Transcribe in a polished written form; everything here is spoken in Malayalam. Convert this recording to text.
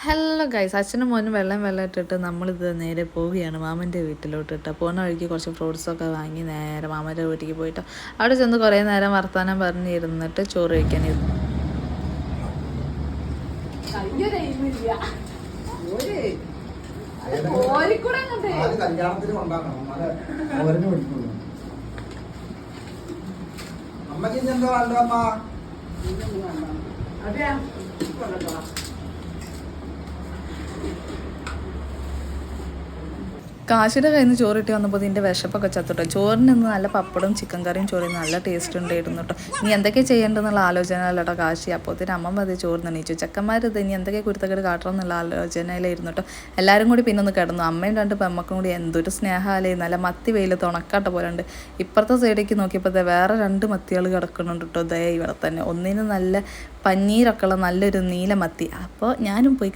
ഹലോ ഗൈസ്, അച്ഛനും മോനും വെള്ളം ഇട്ടിട്ട് നമ്മളിത് നേരെ പോവുകയാണ് മാമൻ്റെ വീട്ടിലോട്ടിട്ട്. പോകുന്ന വഴിക്ക് കുറച്ച് ഫ്രൂട്ട്സൊക്കെ വാങ്ങി നേരെ മാമൻ്റെ വീട്ടിലേക്ക് പോയിട്ട് അവിടെ ചെന്ന് കുറേ നേരം വർത്തമാനം പറഞ്ഞിരുന്നിട്ട് ചോറ് കഴിക്കാൻ ഇരുന്നു. കാശിയുടെ കയ്യിൽ നിന്ന് ചോറിട്ട് വന്നപ്പോൾ ഇതിൻ്റെ വിശപ്പൊക്കെ ചത്തുട്ടോ. ചോറിന് നിന്ന് നല്ല പപ്പടും ചിക്കൻ കറിയും ചോറിന് നല്ല ടേസ്റ്റ് ഉണ്ടായിരുന്നു കേട്ടോ. ഇനി എന്തൊക്കെ ചെയ്യേണ്ടതെന്നുള്ള ആലോചനയിലട്ടോ കാശി. അപ്പോൾ അമ്മ മതി ചോറ് നണീച്ചു. ചെക്കന്മാരിത് ഇനി എന്തൊക്കെ കുരുത്തക്കേട് കാട്ടണം എന്നുള്ള ആലോചനയിലായിരുന്നു കേട്ടോ. എല്ലാവരും കൂടി പിന്നെ ഒന്ന് കിടന്നു. അമ്മയും രണ്ട് പെമ്മക്കും കൂടി എന്തൊരു സ്നേഹമല്ലേ, നല്ല മത്തി വെയിൽ തുണക്കാട്ട പോലെ ഉണ്ട്. ഇപ്പുറത്തെ സൈഡിലേക്ക് നോക്കിയപ്പോൾ വേറെ രണ്ട് മത്തികൾ കിടക്കുന്നുണ്ട് കേട്ടോ. ദേ ഇവിടെ തന്നെ ഒന്നിന് നല്ല പന്നീരൊക്കെ ഉള്ള നല്ലൊരു നീല മത്തി. അപ്പോൾ ഞാനും പോയി